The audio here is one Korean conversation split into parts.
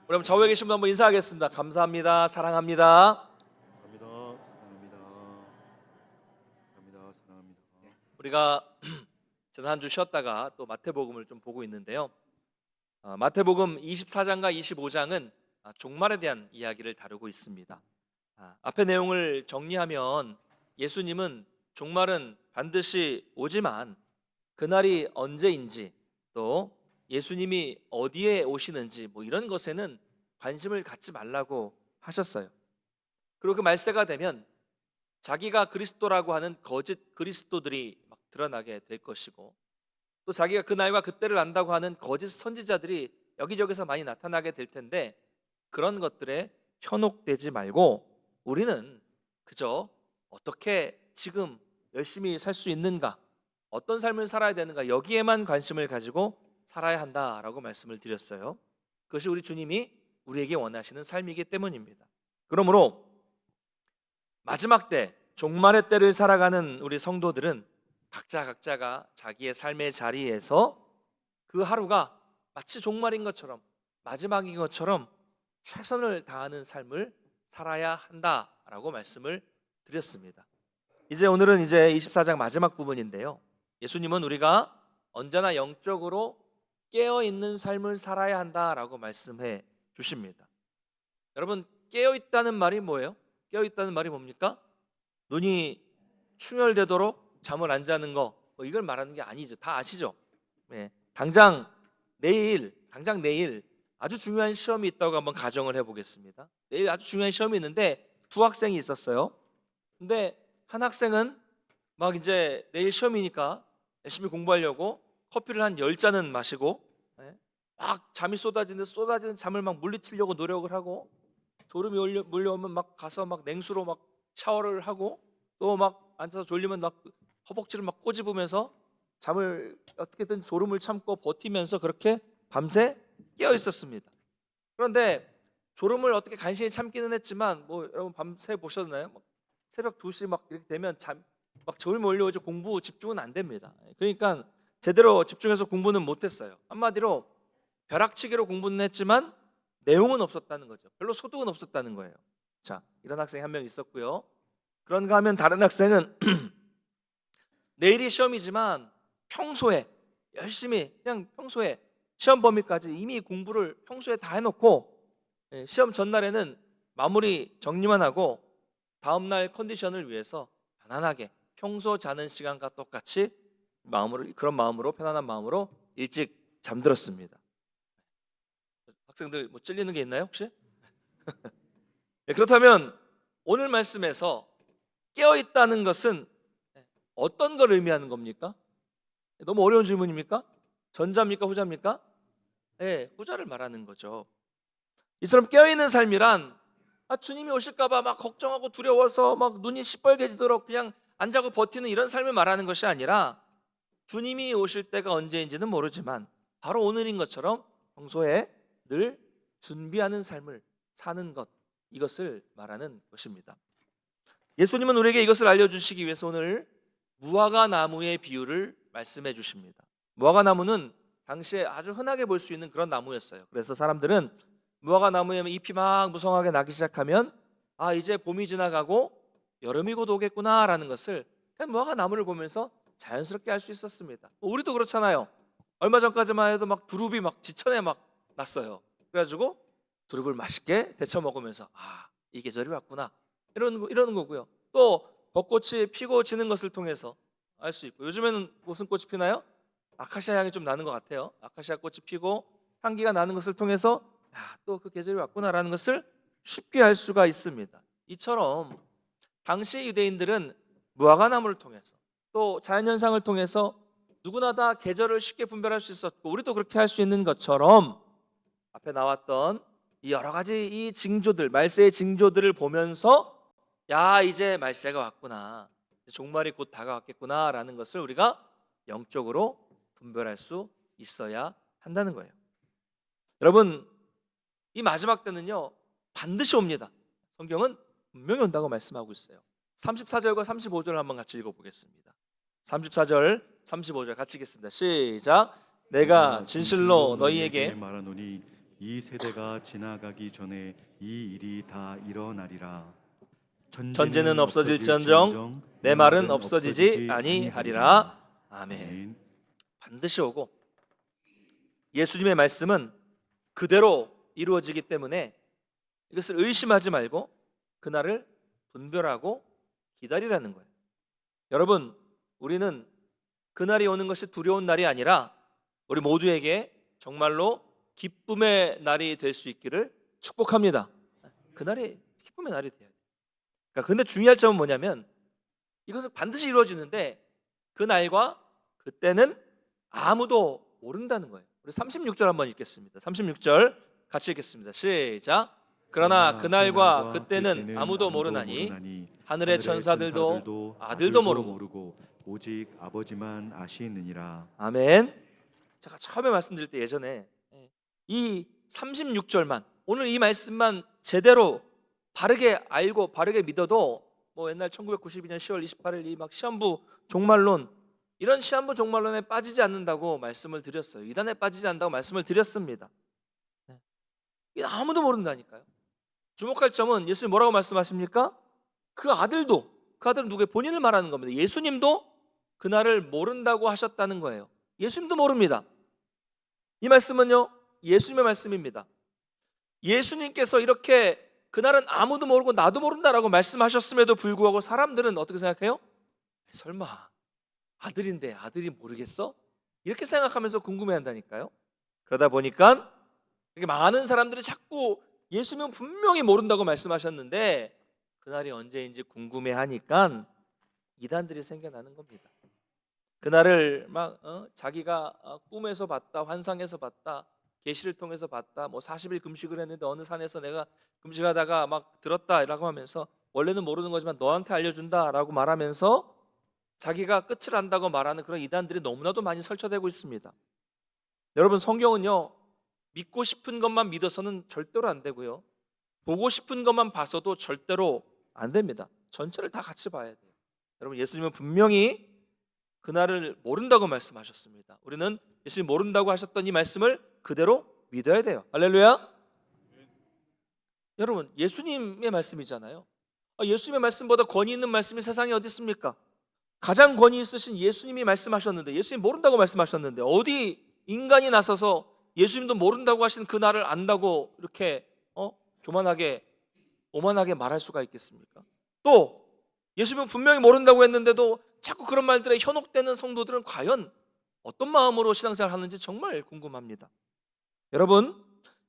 그럼 좌우에 계신 분 한번 인사하겠습니다. 감사합니다. 사랑합니다. 감사합니다. 사랑합니다. 감사합니다. 사랑합니다. 우리가 지난 한 주 쉬었다가 또 마태복음을 좀 보고 있는데요. 마태복음 24장과 25장은 종말에 대한 이야기를 다루고 있습니다. 앞의 내용을 정리하면 예수님은 종말은 반드시 오지만 그날이 언제인지 또 예수님이 어디에 오시는지 이런 것에는 관심을 갖지 말라고 하셨어요. 그리고 그 말세가 되면 자기가 그리스도라고 하는 거짓 그리스도들이 막 드러나게 될 것이고 또 자기가 그날과 그때를 안다고 하는 거짓 선지자들이 여기저기서 많이 나타나게 될 텐데 그런 것들에 현혹되지 말고 우리는 그저 어떻게 지금 열심히 살 수 있는가, 어떤 삶을 살아야 되는가 여기에만 관심을 가지고 살아야 한다라고 말씀을 드렸어요. 그것이 우리 주님이 우리에게 원하시는 삶이기 때문입니다. 그러므로 마지막 때, 종말의 때를 살아가는 우리 성도들은 각자가 자기의 삶의 자리에서 그 하루가 마치 종말인 것처럼 마지막인 것처럼 최선을 다하는 삶을 살아야 한다라고 말씀을 드렸습니다. 오늘은 24장 마지막 부분인데요. 예수님은 우리가 언제나 영적으로 깨어 있는 삶을 살아야 한다라고 말씀해 주십니다. 여러분, 깨어 있다는 말이 뭐예요? 깨어 있다는 말이 뭡니까? 눈이 충혈되도록 잠을 안 자는 거 이걸 말하는 게 아니죠. 다 아시죠? 네. 당장 내일 아주 중요한 시험이 있다고 한번 가정을 해보겠습니다. 내일 아주 중요한 시험이 있는데 두 학생이 있었어요. 근데 한 학생은 막 이제 내일 시험이니까 열심히 공부하려고 커피를 한 10잔은 마시고 막 잠이 쏟아지는 잠을 막 물리치려고 노력을 하고 졸음이 몰려오면 막 가서 막 냉수로 막 샤워를 하고 또 막 앉아서 졸리면 막 허벅지를 막 꼬집으면서 잠을 어떻게든 졸음을 참고 버티면서 그렇게 밤새 깨어 있었습니다. 그런데 졸음을 어떻게 간신히 참기는 했지만 여러분 밤새 보셨나요? 막 새벽 2시 막 이렇게 되면 막 졸음이 몰려오죠. 공부 집중은 안 됩니다. 그러니까 제대로 집중해서 공부는 못했어요. 한마디로 벼락치기로 공부는 했지만 내용은 없었다는 거죠. 별로 소득은 없었다는 거예요. 자, 이런 학생이 한 명 있었고요. 그런가 하면 다른 학생은 내일이 시험이지만 평소에 열심히 그냥 평소에 시험 범위까지 이미 공부를 평소에 다 해놓고 시험 전날에는 마무리 정리만 하고 다음날 컨디션을 위해서 편안하게 평소 자는 시간과 똑같이 그런 마음으로 편안한 마음으로 일찍 잠들었습니다. 학생들 찔리는 게 있나요 혹시? 네, 그렇다면 오늘 말씀에서 깨어있다는 것은 어떤 걸 의미하는 겁니까? 너무 어려운 질문입니까? 전자입니까 후자입니까? 네, 후자를 말하는 거죠. 이처럼 깨어있는 삶이란 주님이 오실까봐 막 걱정하고 두려워서 막 눈이 시뻘개지도록 그냥 안 자고 버티는 이런 삶을 말하는 것이 아니라 주님이 오실 때가 언제인지는 모르지만 바로 오늘인 것처럼 평소에 늘 준비하는 삶을 사는 것, 이것을 말하는 것입니다. 예수님은 우리에게 이것을 알려주시기 위해서 오늘 무화과 나무의 비유를 말씀해 주십니다. 무화과 나무는 당시에 아주 흔하게 볼 수 있는 그런 나무였어요. 그래서 사람들은 무화과 나무에 잎이 막 무성하게 나기 시작하면 이제 봄이 지나가고 여름이 곧 오겠구나라는 것을 그냥 무화과 나무를 보면서 자연스럽게 알 수 있었습니다. 우리도 그렇잖아요. 얼마 전까지만 해도 막 두릅이 막 지천에 막 났어요. 그래가지고 두릅을 맛있게 데쳐 먹으면서 이 계절이 왔구나 이러는 거고요. 또 벚꽃이 피고 지는 것을 통해서 알 수 있고 요즘에는 무슨 꽃이 피나요? 아카시아 향이 좀 나는 것 같아요. 아카시아 꽃이 피고 향기가 나는 것을 통해서 또 그 계절이 왔구나라는 것을 쉽게 알 수가 있습니다. 이처럼 당시 유대인들은 무화과 나무를 통해서 또 자연현상을 통해서 누구나 다 계절을 쉽게 분별할 수 있었고 우리도 그렇게 할 수 있는 것처럼 앞에 나왔던 이 여러 가지 이 징조들, 말세의 징조들을 보면서 이제 말세가 왔구나, 종말이 곧 다가왔겠구나라는 것을 우리가 영적으로 분별할 수 있어야 한다는 거예요. 여러분, 이 마지막 때는요 반드시 옵니다. 성경은 분명히 온다고 말씀하고 있어요. 34절과 35절을 한번 같이 읽어보겠습니다. 34절, 35절 같이 읽겠습니다. 시작. 내가 진실로 너희에게 말하노니 이 세대가 지나가기 전에 이 일이 다 일어나리라. 전제는 없어질지언정 내 말은 없어지지 아니하리라. 아멘. 반드시 오고 예수님의 말씀은 그대로 이루어지기 때문에 이것을 의심하지 말고 그날을 분별하고 기다리라는 거예요. 여러분, 우리는 그날이 오는 것이 두려운 날이 아니라 우리 모두에게 정말로 기쁨의 날이 될 수 있기를 축복합니다. 그날이 기쁨의 날이 돼야 돼요. 그러니까 근데 중요한 점은 뭐냐면 이것은 반드시 이루어지는데 그 날과 그때는 아무도 모른다는 거예요. 우리 36절 한번 읽겠습니다. 36절 같이 읽겠습니다. 시작. 그러나 그날과 그때는 아무도 모르나니 하늘의 천사들도 아들도 모르고 오직 아버지만 아시느니라. 아멘. 제가 처음에 말씀드릴 때 예전에 이 36절만 오늘 이 말씀만 제대로 바르게 알고 바르게 믿어도 뭐 옛날 1992년 10월 28일 이 막 시한부 종말론 이런 시한부 종말론에 빠지지 않는다고 말씀을 드렸어요. 이단에 빠지지 않는다고 말씀을 드렸습니다. 아무도 모른다니까요. 주목할 점은 예수님 뭐라고 말씀하십니까? 그 아들은 누구예요? 본인을 말하는 겁니다. 예수님도 그날을 모른다고 하셨다는 거예요. 예수님도 모릅니다. 이 말씀은요 예수님의 말씀입니다. 예수님께서 이렇게 그날은 아무도 모르고 나도 모른다라고 말씀하셨음에도 불구하고 사람들은 어떻게 생각해요? 설마 아들인데 아들이 모르겠어? 이렇게 생각하면서 궁금해한다니까요. 그러다 보니까 이렇게 많은 사람들이 자꾸 예수님은 분명히 모른다고 말씀하셨는데 그날이 언제인지 궁금해하니까 이단들이 생겨나는 겁니다. 그날을 막 자기가 꿈에서 봤다, 환상에서 봤다, 계시를 통해서 봤다, 뭐 40일 금식을 했는데 어느 산에서 내가 금식하다가 막 들었다라고 하면서 원래는 모르는 거지만 너한테 알려준다라고 말하면서 자기가 끝을 안다고 말하는 그런 이단들이 너무나도 많이 설쳐되고 있습니다. 여러분, 성경은요 믿고 싶은 것만 믿어서는 절대로 안 되고요 보고 싶은 것만 봐서도 절대로 안 됩니다. 전체를 다 같이 봐야 돼요. 여러분, 예수님은 분명히 그날을 모른다고 말씀하셨습니다. 우리는 예수님 모른다고 하셨던 이 말씀을 그대로 믿어야 돼요. 할렐루야. 여러분, 예수님의 말씀이잖아요. 예수님의 말씀보다 권위 있는 말씀이 세상에 어디 있습니까? 가장 권위 있으신 예수님이 말씀하셨는데, 예수님 모른다고 말씀하셨는데 어디 인간이 나서서 예수님도 모른다고 하신 그날을 안다고 이렇게 교만하게 오만하게 말할 수가 있겠습니까? 또 예수님은 분명히 모른다고 했는데도 자꾸 그런 말들에 현혹되는 성도들은 과연 어떤 마음으로 신앙생활 하는지 정말 궁금합니다. 여러분,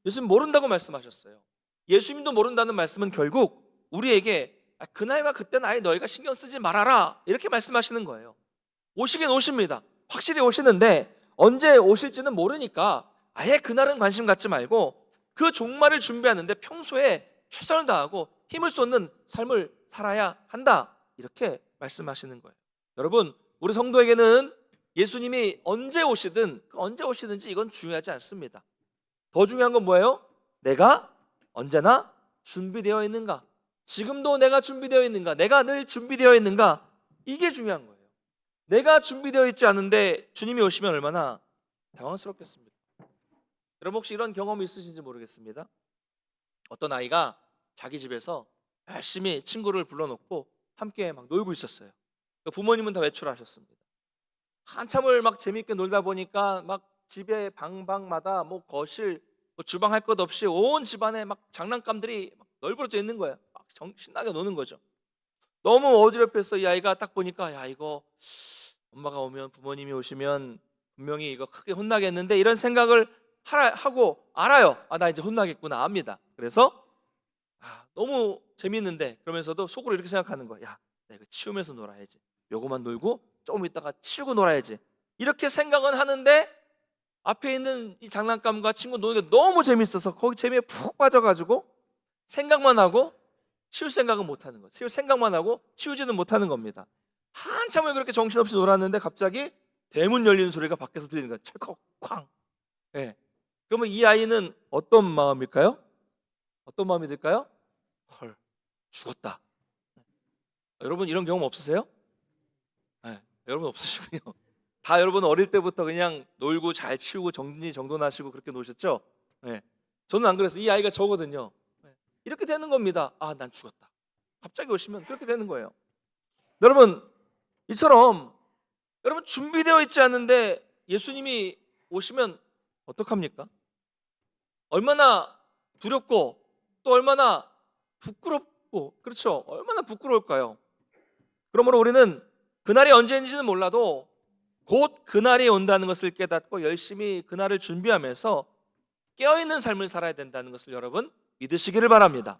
예수님 모른다고 말씀하셨어요. 예수님도 모른다는 말씀은 결국 우리에게 그날과 그때는 아예 너희가 신경 쓰지 말아라 이렇게 말씀하시는 거예요. 오시긴 오십니다. 확실히 오시는데 언제 오실지는 모르니까 아예 그날은 관심 갖지 말고 그 종말을 준비하는데 평소에 최선을 다하고 힘을 쏟는 삶을 살아야 한다 이렇게 말씀하시는 거예요. 여러분, 우리 성도에게는 예수님이 언제 오시든지 이건 중요하지 않습니다. 더 중요한 건 뭐예요? 내가 언제나 준비되어 있는가? 지금도 내가 준비되어 있는가? 내가 늘 준비되어 있는가? 이게 중요한 거예요. 내가 준비되어 있지 않은데 주님이 오시면 얼마나 당황스럽겠습니까? 여러분, 혹시 이런 경험이 있으신지 모르겠습니다. 어떤 아이가 자기 집에서 열심히 친구를 불러놓고 함께 막 놀고 있었어요. 부모님은 다 외출하셨습니다. 한참을 막 재미있게 놀다 보니까 막 집의 방마다 뭐 거실, 뭐 주방 할 것 없이 온 집안에 막 장난감들이 막 널브러져 있는 거예요. 막 신나게 노는 거죠. 너무 어지럽혀서 이 아이가 딱 보니까 야, 이거 엄마가 오면, 부모님이 오시면 분명히 이거 크게 혼나겠는데 이런 생각을 하고 알아요. 나 이제 혼나겠구나 압니다. 그래서 너무 재밌는데 그러면서도 속으로 이렇게 생각하는 거야. 야, 나 이거 치우면서 놀아야지. 요거만 놀고 조금 있다가 치우고 놀아야지. 이렇게 생각은 하는데 앞에 있는 이 장난감과 친구 노는 게 너무 재밌어서 거기 재미에 푹 빠져가지고 생각만 하고 치울 생각은 못하는 거예요. 치울 생각만 하고 치우지는 못하는 겁니다. 한참을 그렇게 정신없이 놀았는데 갑자기 대문 열리는 소리가 밖에서 들리는 거예요. 철컥 쾅. 네. 그러면 이 아이는 어떤 마음일까요? 어떤 마음이 들까요? 헐, 죽었다. 여러분, 이런 경험 없으세요? 네, 여러분 없으시군요. 다 여러분 어릴 때부터 그냥 놀고 잘 치우고 정돈하시고 그렇게 노셨죠? 네. 저는 안 그랬어요. 이 아이가 저거든요. 이렇게 되는 겁니다. 아, 난 죽었다. 갑자기 오시면 그렇게 되는 거예요. 여러분, 이처럼 여러분 준비되어 있지 않은데 예수님이 오시면 어떡합니까? 얼마나 두렵고 또 얼마나 부끄럽고, 그렇죠? 얼마나 부끄러울까요? 그러므로 우리는 그날이 언제인지는 몰라도 곧 그날이 온다는 것을 깨닫고 열심히 그날을 준비하면서 깨어있는 삶을 살아야 된다는 것을 여러분 믿으시기를 바랍니다.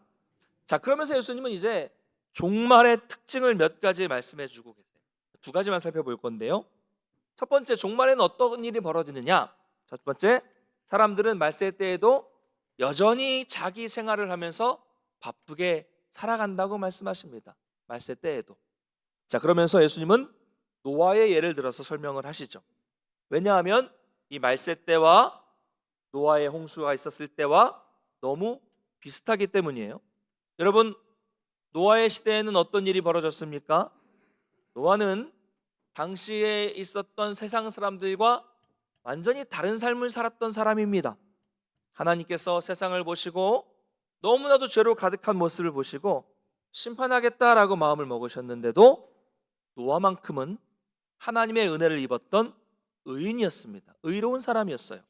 자, 그러면서 예수님은 이제 종말의 특징을 몇 가지 말씀해 주고 계세요. 두 가지만 살펴볼 건데요. 첫 번째, 종말에는 어떤 일이 벌어지느냐? 첫 번째, 사람들은 말세 때에도 여전히 자기 생활을 하면서 바쁘게 살아간다고 말씀하십니다. 말세 때에도. 자, 그러면서 예수님은 노아의 예를 들어서 설명을 하시죠. 왜냐하면 이 말세 때와 노아의 홍수가 있었을 때와 너무 비슷하기 때문이에요. 여러분, 노아의 시대에는 어떤 일이 벌어졌습니까? 노아는 당시에 있었던 세상 사람들과 완전히 다른 삶을 살았던 사람입니다. 하나님께서 세상을 보시고 너무나도 죄로 가득한 모습을 보시고 심판하겠다라고 마음을 먹으셨는데도 노아만큼은 하나님의 은혜를 입었던 의인이었습니다. 의로운 사람이었어요.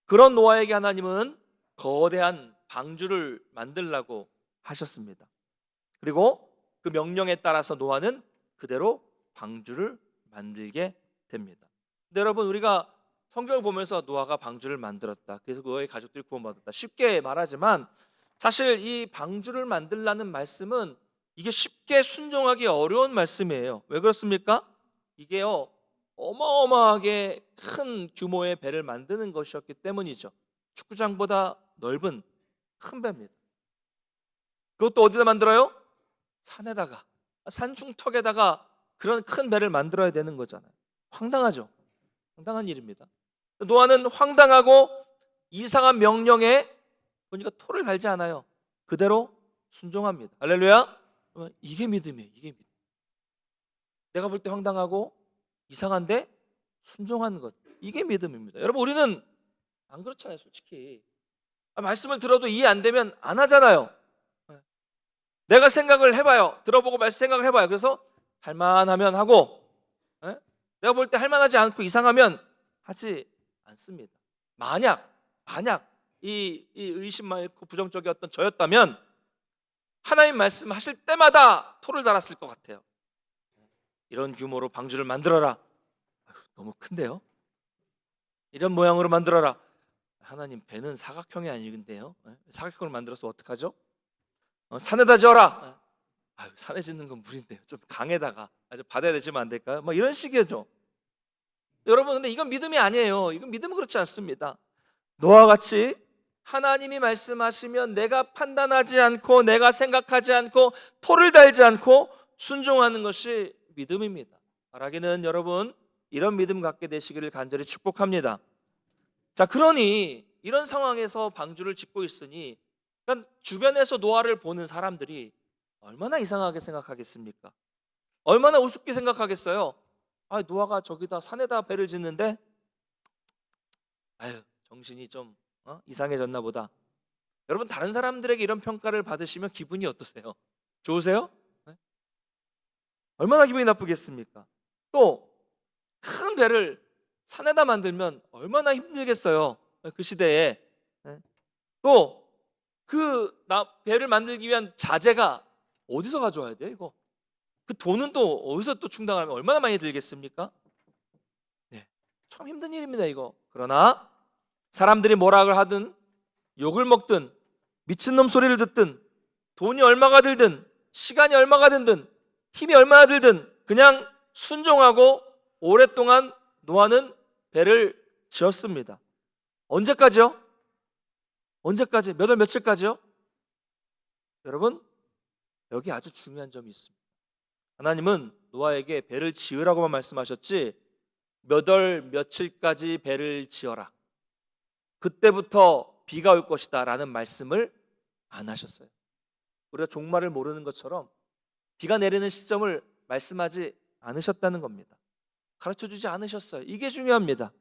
그런 노아에게 하나님은 거대한 방주를 만들라고 하셨습니다. 그리고 그 명령에 따라서 노아는 그대로 방주를 만들게 됩니다. 근데 여러분, 우리가 성경을 보면서 노아가 방주를 만들었다, 그래서 노아의 가족들이 구원받았다, 쉽게 말하지만 사실 이 방주를 만들라는 말씀은 이게 쉽게 순종하기 어려운 말씀이에요. 왜 그렇습니까? 이게요, 어마어마하게 큰 규모의 배를 만드는 것이었기 때문이죠. 축구장보다 넓은 큰 배입니다. 그것도 어디다 만들어요? 산에다가, 산중턱에다가 그런 큰 배를 만들어야 되는 거잖아요. 황당하죠. 황당한 일입니다. 노아는 황당하고 이상한 명령에 보니까 토를 달지 않아요. 그대로 순종합니다. 할렐루야. 이게 믿음이에요. 이게 믿음. 내가 볼 때 황당하고 이상한데 순종하는 것, 이게 믿음입니다. 여러분, 우리는 안 그렇잖아요. 솔직히 말씀을 들어도 이해 안 되면 안 하잖아요. 내가 생각을 해봐요. 들어보고 말씀 생각을 해봐요. 그래서 할만하면 하고, 내가 볼 때 할만하지 않고 이상하면 하지 않습니다. 만약 이 의심 많고 부정적이었던 저였다면 하나님 말씀하실 때마다 토를 달았을 것 같아요. 이런 규모로 방주를 만들어라. 너무 큰데요? 이런 모양으로 만들어라. 하나님, 배는 사각형이 아니긴데요. 사각형을 만들어서 어떡하죠? 산에다 지어라. 산에 짓는 건 무리인데요. 좀 강에다가 아주 바다에 지으면 안 될까요? 뭐 이런 식이죠. 여러분, 근데 이건 믿음이 아니에요. 이건 믿음은 그렇지 않습니다. 노아와 같이 하나님이 말씀하시면 내가 판단하지 않고 내가 생각하지 않고 토를 달지 않고 순종하는 것이 믿음입니다. 바라기는 여러분, 이런 믿음 갖게 되시기를 간절히 축복합니다. 자, 그러니 이런 상황에서 방주를 짓고 있으니 주변에서 노아를 보는 사람들이 얼마나 이상하게 생각하겠습니까? 얼마나 우습게 생각하겠어요? 노아가 저기다 산에다 배를 짓는데 정신이 좀 이상해졌나 보다. 여러분, 다른 사람들에게 이런 평가를 받으시면 기분이 어떠세요? 좋으세요? 얼마나 기분이 나쁘겠습니까? 또 큰 배를 산에다 만들면 얼마나 힘들겠어요. 그 시대에. 또 그 배를 만들기 위한 자재가 어디서 가져와야 돼요? 이거 그 돈은 또 어디서 또 충당하면 얼마나 많이 들겠습니까? 참 힘든 일입니다, 이거. 그러나 사람들이 뭐라고 하든, 욕을 먹든, 미친놈 소리를 듣든, 돈이 얼마가 들든, 시간이 얼마가 들든, 힘이 얼마나 들든 그냥 순종하고 오랫동안 노아는 배를 지었습니다. 언제까지요? 언제까지? 몇 월 며칠까지요? 여러분, 여기 아주 중요한 점이 있습니다. 하나님은 노아에게 배를 지으라고만 말씀하셨지 몇 월 며칠까지 배를 지어라, 그때부터 비가 올 것이다 라는 말씀을 안 하셨어요. 우리가 종말을 모르는 것처럼 비가 내리는 시점을 말씀하지 않으셨다는 겁니다. 가르쳐주지 않으셨어요. 이게 중요합니다.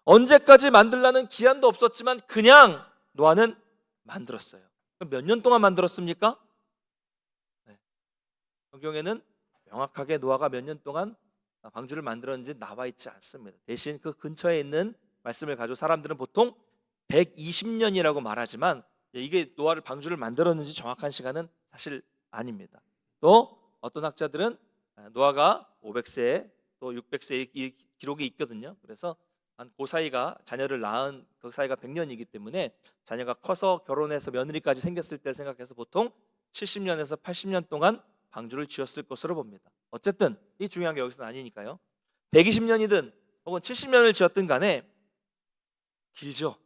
언제까지 만들라는 기한도 없었지만 그냥 노아는 만들었어요. 그럼 몇 년 동안 만들었습니까? 네. 성경에는 명확하게 노아가 몇 년 동안 방주를 만들었는지 나와 있지 않습니다. 대신 그 근처에 있는 말씀을 가지고 사람들은 보통 120년이라고 말하지만 이게 노아를 방주를 만들었는지 정확한 시간은 사실 아닙니다. 또 어떤 학자들은 노아가 500세 또 600세 이 기록이 있거든요. 그래서 한 그 사이가 자녀를 낳은 그 사이가 100년이기 때문에 자녀가 커서 결혼해서 며느리까지 생겼을 때 생각해서 보통 70년에서 80년 동안 방주를 지었을 것으로 봅니다. 어쨌든 이 중요한 게 여기서는 아니니까요. 120년이든 혹은 70년을 지었든 간에 길죠.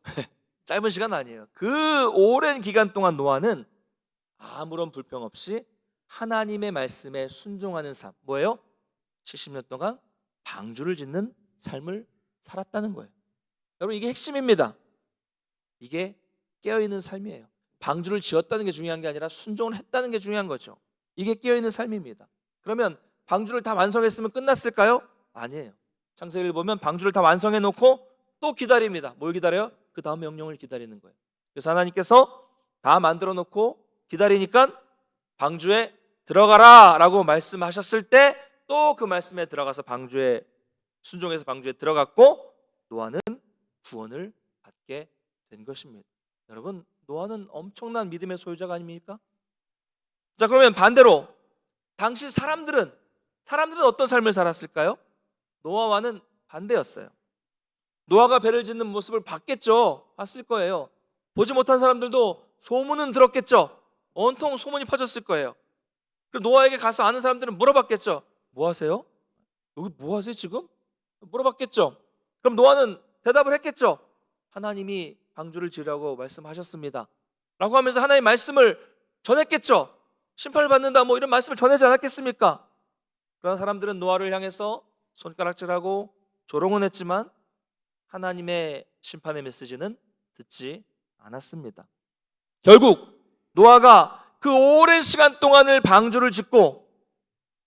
짧은 시간 아니에요. 그 오랜 기간 동안 노아는 아무런 불평 없이 하나님의 말씀에 순종하는 삶, 뭐예요? 70년 동안 방주를 짓는 삶을 살았다는 거예요. 여러분, 이게 핵심입니다. 이게 깨어있는 삶이에요. 방주를 지었다는 게 중요한 게 아니라 순종을 했다는 게 중요한 거죠. 이게 깨어있는 삶입니다. 그러면 방주를 다 완성했으면 끝났을까요? 아니에요. 창세기를 보면 방주를 다 완성해 놓고 또 기다립니다. 뭘 기다려요? 그 다음 명령을 기다리는 거예요. 그래서 하나님께서 다 만들어 놓고 기다리니까 방주에 들어가라 라고 말씀하셨을 때 또 그 말씀에 들어가서 방주에 순종해서 방주에 들어갔고 노아는 구원을 받게 된 것입니다. 여러분, 노아는 엄청난 믿음의 소유자가 아닙니까? 자, 그러면 반대로 당시 사람들은 어떤 삶을 살았을까요? 노아와는 반대였어요. 노아가 배를 짓는 모습을 봤겠죠. 봤을 거예요. 보지 못한 사람들도 소문은 들었겠죠. 온통 소문이 퍼졌을 거예요. 그 노아에게 가서 아는 사람들은 물어봤겠죠. 뭐 하세요? 여기 뭐 하세요 지금? 물어봤겠죠. 그럼 노아는 대답을 했겠죠. 하나님이 방주를 지으라고 말씀하셨습니다 라고 하면서 하나님의 말씀을 전했겠죠. 심판을 받는다 뭐 이런 말씀을 전하지 않았겠습니까? 그런 사람들은 노아를 향해서 손가락질하고 조롱은 했지만 하나님의 심판의 메시지는 듣지 않았습니다. 결국 노아가 그 오랜 시간 동안을 방주를 짓고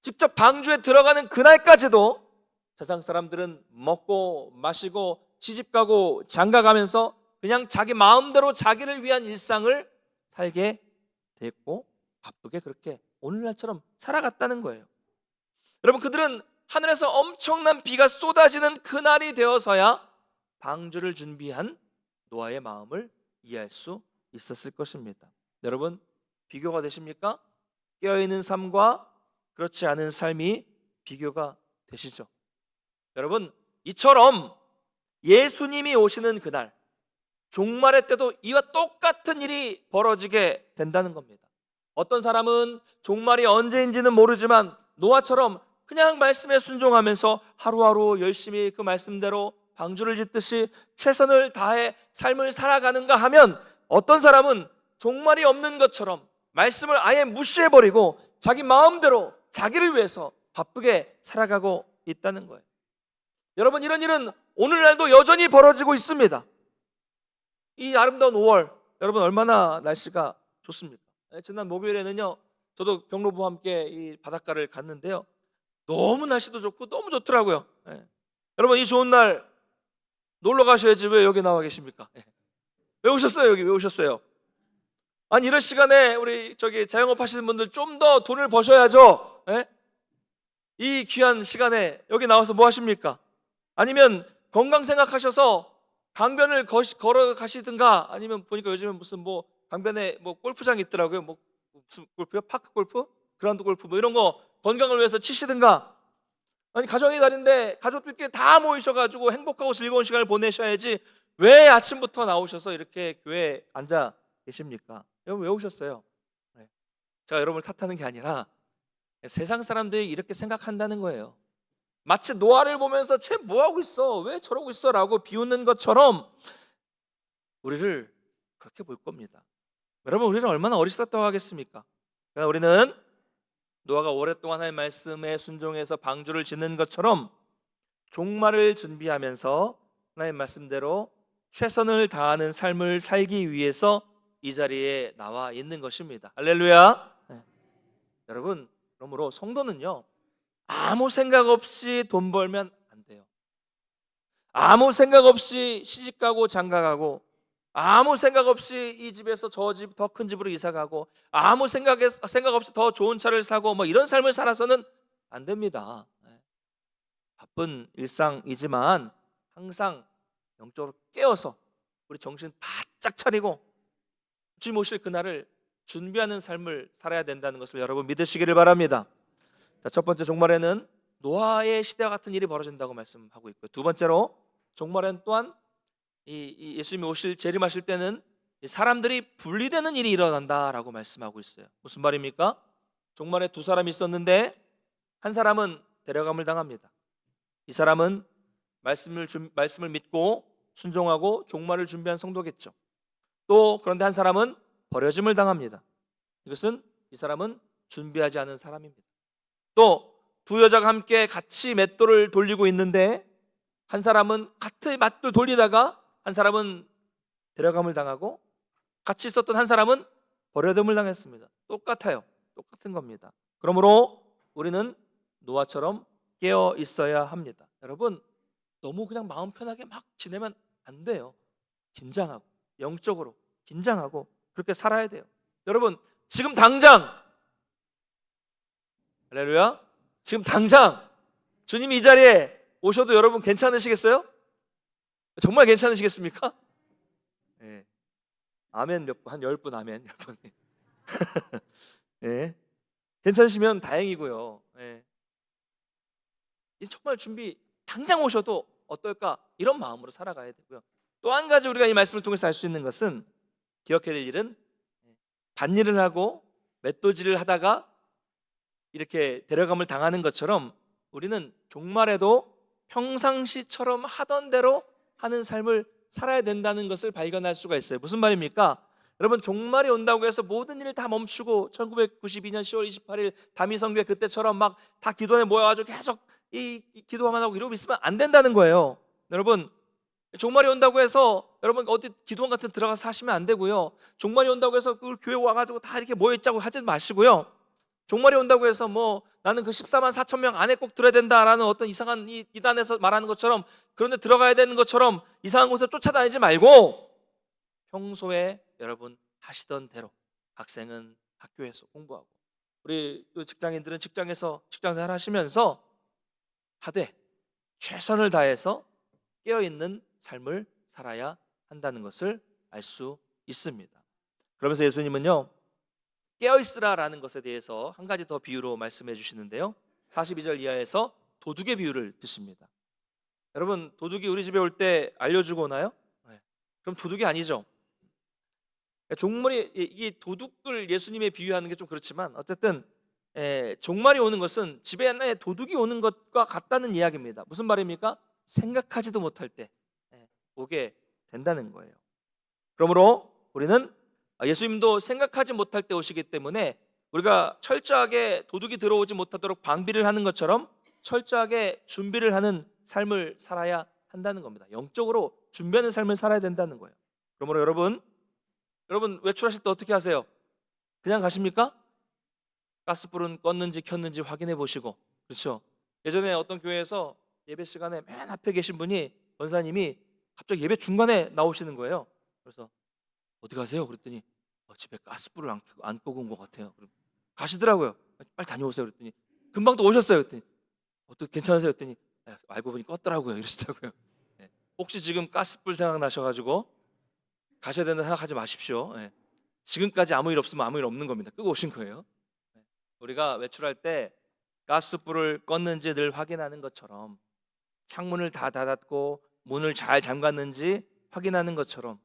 직접 방주에 들어가는 그날까지도 세상 사람들은 먹고 마시고 시집가고 장가가면서 그냥 자기 마음대로 자기를 위한 일상을 살게 됐고 바쁘게 그렇게 오늘날처럼 살아갔다는 거예요. 여러분, 그들은 하늘에서 엄청난 비가 쏟아지는 그날이 되어서야 방주를 준비한 노아의 마음을 이해할 수 있었을 것입니다. 여러분, 비교가 되십니까? 깨어있는 삶과 그렇지 않은 삶이 비교가 되시죠? 여러분, 이처럼 예수님이 오시는 그날 종말의 때도 이와 똑같은 일이 벌어지게 된다는 겁니다. 어떤 사람은 종말이 언제인지는 모르지만 노아처럼 그냥 말씀에 순종하면서 하루하루 열심히 그 말씀대로 방주를 짓듯이 최선을 다해 삶을 살아가는가 하면 어떤 사람은 종말이 없는 것처럼 말씀을 아예 무시해버리고 자기 마음대로 자기를 위해서 바쁘게 살아가고 있다는 거예요. 여러분, 이런 일은 오늘날도 여전히 벌어지고 있습니다. 이 아름다운 5월, 여러분 얼마나 날씨가 좋습니까? 지난 목요일에는요, 저도 경로부와 함께 이 바닷가를 갔는데요, 너무 날씨도 좋고 너무 좋더라고요. 여러분, 이 좋은 날 놀러 가셔야지 왜 여기 나와 계십니까? 왜 오셨어요? 여기 왜 오셨어요? 아니, 이런 시간에 우리 자영업 하시는 분들 좀 더 돈을 버셔야죠. 이 귀한 시간에 여기 나와서 뭐 하십니까? 아니면 건강 생각하셔서 강변을 걸어 가시든가, 아니면 보니까 요즘은 무슨 뭐 강변에 뭐 골프장이 있더라고요. 뭐 무슨 골프요? 파크 골프? 그라운드 골프 뭐 이런 거 건강을 위해서 치시든가, 아니 가정의 달인데 가족들끼리 다 모이셔가지고 행복하고 즐거운 시간을 보내셔야지 왜 아침부터 나오셔서 이렇게 교회에 앉아 계십니까? 여러분, 왜 오셨어요? 제가 여러분을 탓하는 게 아니라 세상 사람들이 이렇게 생각한다는 거예요. 마치 노아를 보면서 쟤 뭐하고 있어? 왜 저러고 있어? 라고 비웃는 것처럼 우리를 그렇게 볼 겁니다. 여러분, 우리는 얼마나 어리석다고 하겠습니까? 그러니까 우리는 노아가 오랫동안 하나님의 말씀에 순종해서 방주를 짓는 것처럼 종말을 준비하면서 하나님의 말씀대로 최선을 다하는 삶을 살기 위해서 이 자리에 나와 있는 것입니다. 할렐루야. 여러분, 그러므로 성도는요, 아무 생각 없이 돈 벌면 안 돼요. 아무 생각 없이 시집가고 장가가고 아무 생각 없이 이 집에서 저 집 더 큰 집으로 이사 가고 아무 생각 없이 더 좋은 차를 사고 뭐 이런 삶을 살아서는 안 됩니다. 바쁜 일상이지만 항상 영적으로 깨어서 우리 정신 바짝 차리고 주님 오실 그날을 준비하는 삶을 살아야 된다는 것을 여러분 믿으시기를 바랍니다. 자, 첫 번째 종말에는 노아의 시대와 같은 일이 벌어진다고 말씀하고 있고요. 두 번째로 종말에는 또한 이 예수님이 오실 재림하실 때는 이 사람들이 분리되는 일이 일어난다라고 말씀하고 있어요. 무슨 말입니까? 종말에 두 사람이 있었는데 한 사람은 데려감을 당합니다. 이 사람은 말씀을 믿고 순종하고 종말을 준비한 성도겠죠. 또 그런데 한 사람은 버려짐을 당합니다. 이것은 이 사람은 준비하지 않은 사람입니다. 또 두 여자가 함께 같이 맷돌을 돌리고 있는데 한 사람은 같이 맷돌 돌리다가 한 사람은 데려감을 당하고 같이 있었던 한 사람은 버려짐을 당했습니다. 똑같아요. 똑같은 겁니다. 그러므로 우리는 노아처럼 깨어 있어야 합니다. 여러분, 너무 그냥 마음 편하게 막 지내면 안 돼요. 긴장하고 영적으로 긴장하고 그렇게 살아야 돼요. 여러분, 지금 당장 할렐루야, 지금 당장 주님이 이 자리에 오셔도 여러분 괜찮으시겠어요? 정말 괜찮으시겠습니까? 네. 아멘 몇 분, 한 10분 아멘 여러분. 네. 괜찮으시면 다행이고요. 네. 정말 준비 당장 오셔도 어떨까 이런 마음으로 살아가야 되고요. 또 한 가지 우리가 이 말씀을 통해서 알 수 있는 것은 기억해야 될 일은 밭일을 하고 맷돌질을 하다가 이렇게 데려감을 당하는 것처럼 우리는 종말에도 평상시처럼 하던 대로 하는 삶을 살아야 된다는 것을 발견할 수가 있어요. 무슨 말입니까? 여러분, 종말이 온다고 해서 모든 일을 다 멈추고 1992년 10월 28일 다미성교회 그때처럼 막 다 기도원에 모여가지고 계속 이 기도만 하고 이러고 있으면 안 된다는 거예요. 여러분, 종말이 온다고 해서 여러분 어디 기도원 같은 데 들어가서 하시면 안 되고요. 종말이 온다고 해서 그 교회 와가지고 다 이렇게 모여있자고 하지 마시고요. 종말이 온다고 해서 뭐 나는 그 14만 4천 명 안에 꼭 들어야 된다라는 어떤 이상한 이단에서 말하는 것처럼 그런데 들어가야 되는 것처럼 이상한 곳에 쫓아다니지 말고 평소에 여러분 하시던 대로 학생은 학교에서 공부하고 우리 직장인들은 직장에서 직장생활 하시면서 하되 최선을 다해서 깨어있는 삶을 살아야 한다는 것을 알 수 있습니다. 그러면서 예수님은요, 깨어있으라라는 것에 대해서 한 가지 더 비유로 말씀해 주시는데요, 42절 이하에서 도둑의 비유를 드십니다. 여러분, 도둑이 우리 집에 올 때 알려주고 오나요? 네. 그럼 도둑이 아니죠. 종말이, 이 도둑을 예수님의 비유하는 게 좀 그렇지만 어쨌든 종말이 오는 것은 집에 하나에 도둑이 오는 것과 같다는 이야기입니다. 무슨 말입니까? 생각하지도 못할 때 오게 된다는 거예요. 그러므로 우리는 예수님도 생각하지 못할 때 오시기 때문에 우리가 철저하게 도둑이 들어오지 못하도록 방비를 하는 것처럼 철저하게 준비를 하는 삶을 살아야 한다는 겁니다. 영적으로 준비하는 삶을 살아야 된다는 거예요. 그러므로 여러분 외출하실 때 어떻게 하세요? 그냥 가십니까? 가스불은 껐는지 켰는지 확인해 보시고, 그렇죠? 예전에 어떤 교회에서 예배 시간에 맨 앞에 계신 분이 권사님이 갑자기 예배 중간에 나오시는 거예요. 그래서 어디 가세요? 그랬더니 집에 가스불을 안 끄고 온 것 같아요. 가시더라고요. 빨리 다녀오세요. 그랬더니 금방 또 오셨어요. 그랬더니 어떻게 괜찮으세요? 그랬더니 알고 보니 껐더라고요. 이러시더라고요. 혹시 지금 가스불 생각나셔가지고 가셔야 된다 생각하지 마십시오. 지금까지 아무 일 없으면 아무 일 없는 겁니다. 끄고 오신 거예요. 우리가 외출할 때 가스불을 껐는지 늘 확인하는 것처럼, 창문을 다 닫았고 문을 잘 잠갔는지 확인하는 것처럼,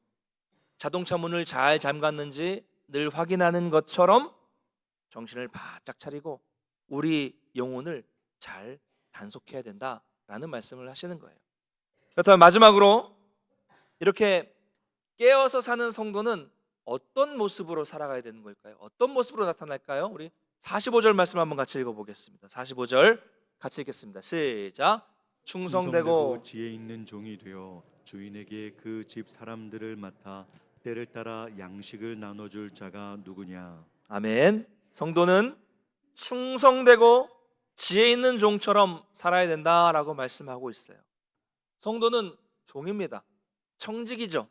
자동차 문을 잘 잠갔는지 늘 확인하는 것처럼 정신을 바짝 차리고 우리 영혼을 잘 단속해야 된다라는 말씀을 하시는 거예요. 그렇다면 마지막으로 이렇게 깨어서 사는 성도는 어떤 모습으로 살아가야 되는 걸까요? 어떤 모습으로 나타날까요? 우리 45절 말씀 한번 같이 읽어보겠습니다. 45절 같이 읽겠습니다. 시작. 충성되고 지혜 있는 종이 되어 주인에게 그 집 사람들을 맡아 때를 따라 양식을 나눠줄 자가 누구냐? 아멘. 성도는 충성되고 지혜 있는 종처럼 살아야 된다라고 말씀하고 있어요. 성도는 종입니다. 청직이죠.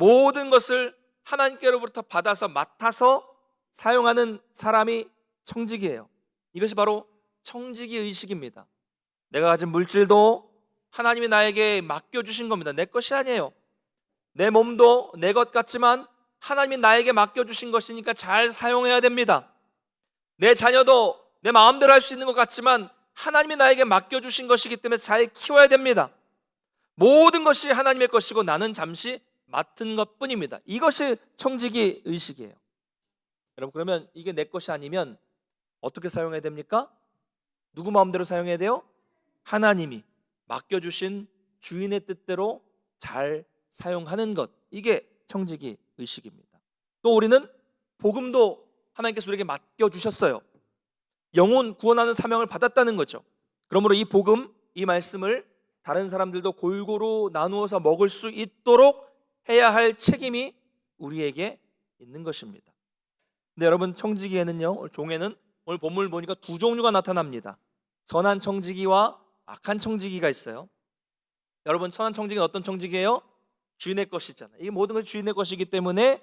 모든 것을 하나님께로부터 받아서 맡아서 사용하는 사람이 청지기예요. 이것이 바로 청지기 의식입니다. 내가 가진 물질도 하나님이 나에게 맡겨주신 겁니다. 내 것이 아니에요. 내 몸도 내 것 같지만 하나님이 나에게 맡겨주신 것이니까 잘 사용해야 됩니다. 내 자녀도 내 마음대로 할 수 있는 것 같지만 하나님이 나에게 맡겨주신 것이기 때문에 잘 키워야 됩니다. 모든 것이 하나님의 것이고 나는 잠시 맡은 것뿐입니다. 이것이 청지기 의식이에요. 여러분, 그러면 이게 내 것이 아니면 어떻게 사용해야 됩니까? 누구 마음대로 사용해야 돼요? 하나님이 맡겨주신 주인의 뜻대로 잘 사용하는 것, 이게 청지기 의식입니다. 또 우리는 복음도 하나님께서 우리에게 맡겨주셨어요. 영혼 구원하는 사명을 받았다는 거죠. 그러므로 이 복음, 이 말씀을 다른 사람들도 골고루 나누어서 먹을 수 있도록 해야 할 책임이 우리에게 있는 것입니다. 근데 여러분, 청지기에는요, 종에는 오늘 본문을 보니까 두 종류가 나타납니다. 선한 청지기와 악한 청지기가 있어요. 여러분, 선한 청지기는 어떤 청지기예요? 주인의 것이잖아요. 이게 모든 것이 주인의 것이기 때문에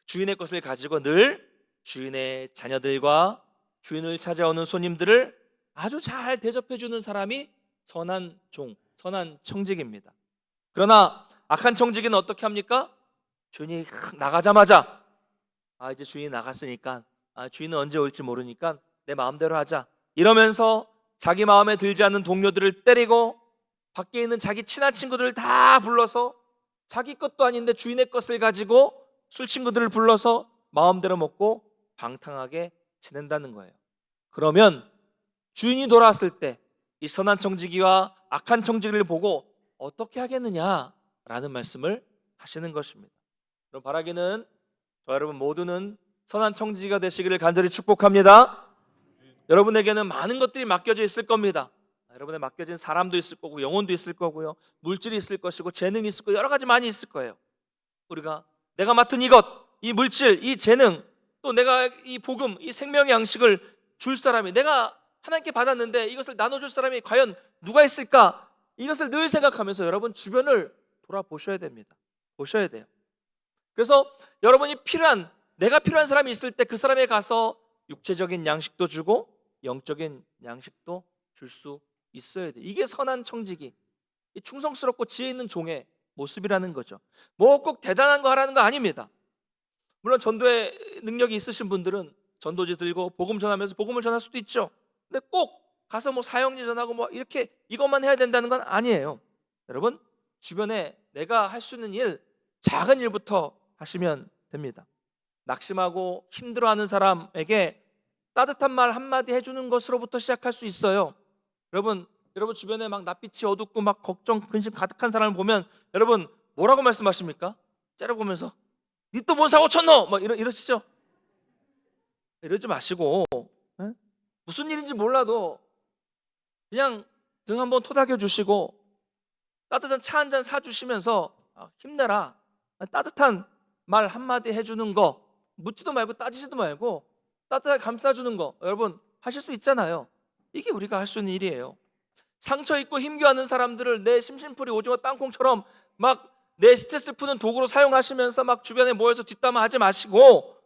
주인의 것을 가지고 늘 주인의 자녀들과 주인을 찾아오는 손님들을 아주 잘 대접해주는 사람이 선한 종, 선한 청지기입니다. 그러나 악한 청지기는 어떻게 합니까? 주인이 나가자마자 이제 주인이 나갔으니까 주인은 언제 올지 모르니까 내 마음대로 하자, 이러면서 자기 마음에 들지 않는 동료들을 때리고 밖에 있는 자기 친한 친구들을 다 불러서 자기 것도 아닌데 주인의 것을 가지고 술 친구들을 불러서 마음대로 먹고 방탕하게 지낸다는 거예요. 그러면 주인이 돌아왔을 때 이 선한 청지기와 악한 청지기를 보고 어떻게 하겠느냐라는 말씀을 하시는 것입니다. 그럼 바라기는 저 여러분 모두는 선한 청지기가 되시기를 간절히 축복합니다. 여러분에게는 많은 것들이 맡겨져 있을 겁니다. 여러분의 맡겨진 사람도 있을 거고 영혼도 있을 거고요, 물질이 있을 것이고 재능이 있을 거고 여러 가지 많이 있을 거예요. 우리가 내가 맡은 이것, 이 물질, 이 재능, 또 내가 이 복음, 이 생명의 양식을 줄 사람이, 내가 하나님께 받았는데 이것을 나눠줄 사람이 과연 누가 있을까? 이것을 늘 생각하면서 여러분 주변을 돌아보셔야 됩니다. 보셔야 돼요. 그래서 여러분이 내가 필요한 사람이 있을 때 그 사람에 가서 육체적인 양식도 주고 영적인 양식도 줄 수 있어야 돼요. 이게 선한 청지기, 이 충성스럽고 지혜 있는 종의 모습이라는 거죠. 뭐 꼭 대단한 거 하라는 거 아닙니다. 물론 전도의 능력이 있으신 분들은 전도지 들고 복음 전하면서 복음을 전할 수도 있죠. 근데 꼭 가서 뭐 사형리 전하고 뭐 이렇게 이것만 해야 된다는 건 아니에요. 여러분, 주변에 내가 할 수 있는 일, 작은 일부터 하시면 됩니다. 낙심하고 힘들어하는 사람에게 따뜻한 말 한마디 해주는 것으로부터 시작할 수 있어요. 여러분 주변에 막 낯빛이 어둡고 막 걱정, 근심 가득한 사람을 보면 여러분 뭐라고 말씀하십니까? 째려보면서 니 또 뭔 사고 쳤노? 막 이러시죠? 이러지 마시고, 에? 무슨 일인지 몰라도 그냥 등 한번 토닥여 주시고 따뜻한 차 한 잔 사주시면서 힘내라, 따뜻한 말 한마디 해주는 거, 묻지도 말고 따지지도 말고 따뜻하게 감싸주는 거 여러분 하실 수 있잖아요. 이게 우리가 할 수 있는 일이에요. 상처 입고 힘겨워하는 사람들을 내 심심풀이 오징어 땅콩처럼 막 내 스트레스를 푸는 도구로 사용하시면서 막 주변에 모여서 뒷담화하지 마시고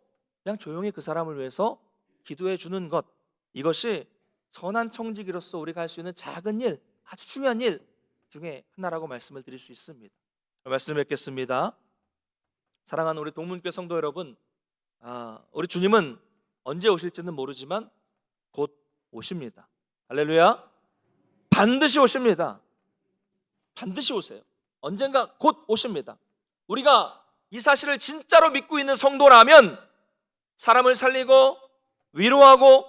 그냥 조용히 그 사람을 위해서 기도해 주는 것, 이것이 선한 청지기로서 우리가 할 수 있는 작은 일, 아주 중요한 일 중에 하나라고 말씀을 드릴 수 있습니다. 말씀을 맺겠습니다. 사랑하는 우리 동문교회 성도 여러분, 우리 주님은 언제 오실지는 모르지만 곧 오십니다. 할렐루야. 반드시 오십니다. 반드시 오세요. 언젠가 곧 오십니다. 우리가 이 사실을 진짜로 믿고 있는 성도라면 사람을 살리고 위로하고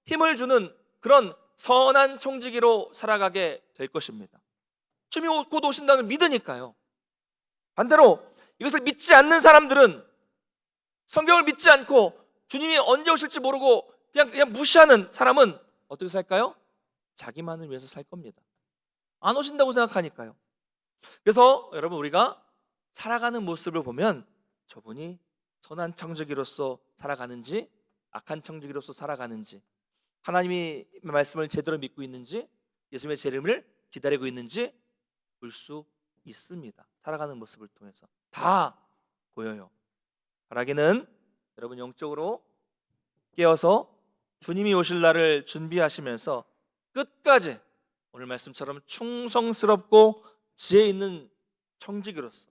힘을 주는 그런 선한 청지기로 살아가게 될 것입니다. 주님이 곧 오신다는 믿으니까요. 반대로 이것을 믿지 않는 사람들은, 성경을 믿지 않고 주님이 언제 오실지 모르고 그냥 무시하는 사람은 어떻게 살까요? 자기만을 위해서 살 겁니다. 안 오신다고 생각하니까요. 그래서 여러분, 우리가 살아가는 모습을 보면 저분이 선한 청지기로서 살아가는지 악한 청지기로서 살아가는지, 하나님의 말씀을 제대로 믿고 있는지 예수님의 재림을 기다리고 있는지 볼 수 있습니다. 살아가는 모습을 통해서 다 보여요. 바라기는 여러분 영적으로 깨어서 주님이 오실 날을 준비하시면서 끝까지 오늘 말씀처럼 충성스럽고 지혜 있는 청지기로서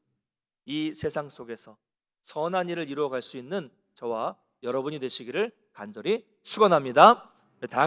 이 세상 속에서 선한 일을 이루어갈 수 있는 저와 여러분이 되시기를 간절히 축원합니다. 다